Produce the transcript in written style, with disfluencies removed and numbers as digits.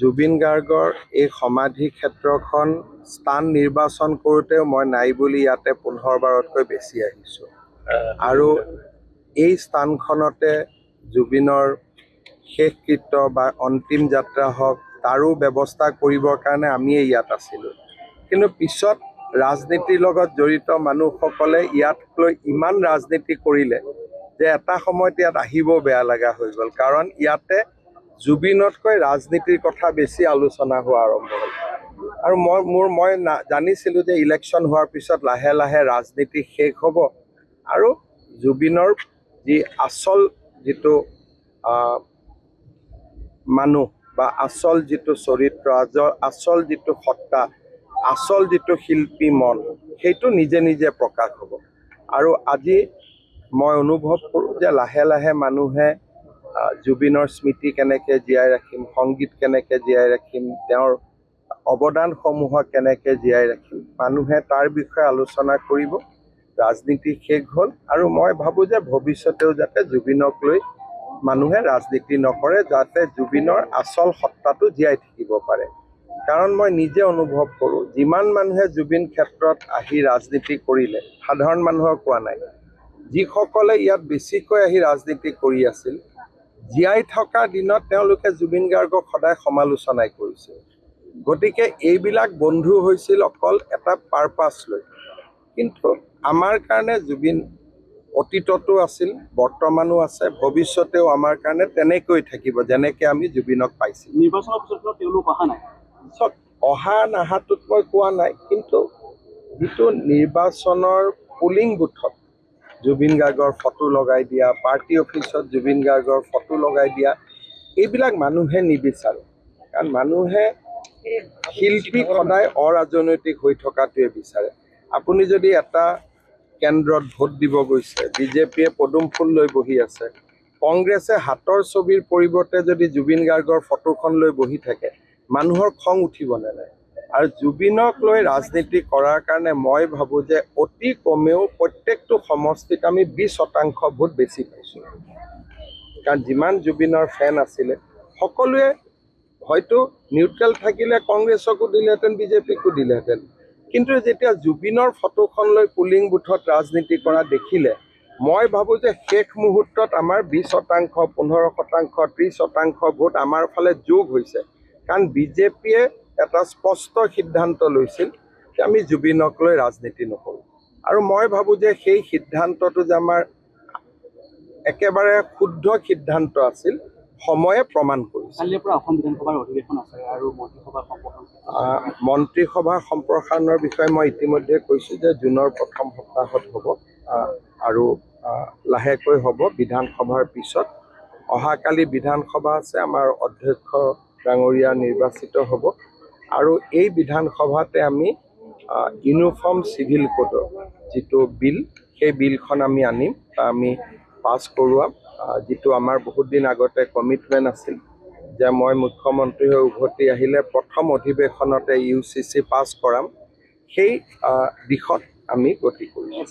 জুবিন গাৰ্গৰ এই সমাধি ক্ষেত্ৰখন স্থান নিৰ্বাচন কৰোঁতেও মই নাই বুলি ইয়াতে 15বাৰতকৈ বেছি আহিছোঁ আৰু এই স্থানখনতে জুবিনৰ শেষকৃত্য বা অন্তিম যাত্ৰা হওক তাৰো ব্যৱস্থা কৰিবৰ কাৰণে আমিয়ে ইয়াত আছিলোঁ। কিন্তু পিছত ৰাজনীতিৰ লগত জড়িত মানুহসকলে ইয়াক লৈ ইমান ৰাজনীতি কৰিলে যে এটা সময়ত ইয়াত আহিব বেয়া লগা হৈ গ'ল, কাৰণ ইয়াতে জুবিনতকৈ ৰাজনীতিৰ কথা বেছি আলোচনা হোৱা আৰম্ভ হ'ল। আৰু মই জানিছিলোঁ যে ইলেকশ্যন হোৱাৰ পিছত লাহে লাহে ৰাজনীতি শেষ হ'ব আৰু জুবিনৰ যি আচল যিটো মানুহ বা আচল যিটো চৰিত্ৰ, আচল যিটো সত্তা, আচল যিটো শিল্পী মন, সেইটো নিজে নিজে প্ৰকাশ হ'ব। আৰু আজি মই অনুভৱ কৰোঁ যে লাহে লাহে মানুহে জুবিনৰ স্মৃতি কেনেকৈ জীয়াই ৰাখিম, সংগীত কেনেকৈ জীয়াই ৰাখিম, তেওঁৰ অৱদানসমূহক কেনেকৈ জীয়াই ৰাখিম, মানুহে তাৰ বিষয়ে আলোচনা কৰিব। ৰাজনীতি শেষ হ'ল আৰু মই ভাবোঁ যে ভৱিষ্যতেও যাতে জুবিনক লৈ মানুহে ৰাজনীতি নকৰে, যাতে জুবিনৰ আচল সত্তাটো জীয়াই থাকিব পাৰে। কাৰণ মই নিজে অনুভৱ কৰোঁ, যিমান মানুহে জুবিন ক্ষেত্ৰত আহি ৰাজনীতি কৰিলে, সাধাৰণ মানুহক কোৱা নাই, যিসকলে ইয়াত বেছিকৈ আহি ৰাজনীতি কৰি আছিল, জীয়াই থকা দিনত তেওঁলোকে জুবিন গাৰ্গক সদায় সমালোচনাই কৰিছিল। গতিকে এইবিলাক বন্ধু হৈছিল অকল এটা পাৰপাছ লৈ। কিন্তু আমাৰ কাৰণে জুবিন অতীততো আছিল, বৰ্তমানো আছে, ভৱিষ্যতেও আমাৰ কাৰণে তেনেকৈ থাকিব, যেনেকৈ আমি জুবিনক পাইছিলোঁ। নিৰ্বাচনৰ পিছত তেওঁলোক অহা নাই, অহা নাহাটোত মই কোৱা নাই, কিন্তু যিটো নিৰ্বাচনৰ পুলিং বুথত জুবিন গাৰ্গৰ ফটো লগাই দিয়া, পাৰ্টি অফিচত জুবিন গাৰ্গৰ ফটো লগাই দিয়া, এইবিলাক মানুহে নিবিচাৰে। কাৰণ মানুহে শিল্পীক সদায় অৰাজনৈতিক হৈ থকাটোৱে বিচাৰে। আপুনি যদি এটা কেন্দ্ৰত ভোট দিব গৈছে, বিজেপিয়ে পদুম ফুল লৈ বহি আছে, কংগ্ৰেছে হাতৰ ছবিৰ পৰিৱৰ্তে যদি জুবিন গাৰ্গৰ ফটোখন লৈ বহি থাকে, মানুহৰ খং উঠিবনে নাই? আৰু জুবিনক লৈ ৰাজনীতি কৰাৰ কাৰণে মই ভাবোঁ যে অতি কমেও প্ৰত্যেকটো সমষ্টিত আমি 20% ভোট বেছি পাইছোঁ। কাৰণ যিমান জুবিনৰ ফেন আছিলে, সকলোৱে হয়তো নিউট্ৰেল থাকিলে কংগ্ৰেছকো দিলেহেঁতেন, বিজেপিকো দিলেহেঁতেন। কিন্তু যেতিয়া জুবিনৰ ফটোখন লৈ পুলিং বুথত ৰাজনীতি কৰা দেখিলে, মই ভাবোঁ যে শেষ মুহূৰ্তত আমাৰ 20%, 15%, 30% ভোট আমাৰ ফালে যোগ হৈছে। কাৰণ বিজেপিয়ে এটা স্পষ্ট সিদ্ধান্ত লৈছিল যে আমি জুবিনক লৈ ৰাজনীতি নকৰোঁ। আৰু মই ভাবোঁ যে সেই সিদ্ধান্তটো যে আমাৰ একেবাৰে শুদ্ধ সিদ্ধান্ত আছিল, সময়ে প্ৰমাণ কৰিছে। কালিৰ পৰা অসম বিধানসভাৰ অধিৱেশন আছে আৰু মন্ত্ৰীসভাৰ সম্প্ৰসাৰণৰ বিষয়ে মই ইতিমধ্যে কৈছোঁ যে জুনৰ প্ৰথম সপ্তাহত হ'ব আৰু লাহেকৈ হ'ব বিধানসভাৰ পিছত। অহাকালি বিধানসভা আছে, আমাৰ অধ্যক্ষ ডাঙৰীয়া নিৰ্বাচিত হ'ব আৰু এই বিধানসভাতে আমি ইউনিফৰ্ম চিভিল কোডৰ যিটো বিল, সেই বিলখন আমি আনিম বা আমি পাছ কৰোৱাম, যিটো আমাৰ বহুত দিন আগতে কমিটমেণ্ট আছিল যে মই মুখ্যমন্ত্ৰী হৈ উভতি আহিলে প্ৰথম অধিৱেশনতে UCC পাছ কৰাম। সেই দিশত আমি গতি কৰিছোঁ।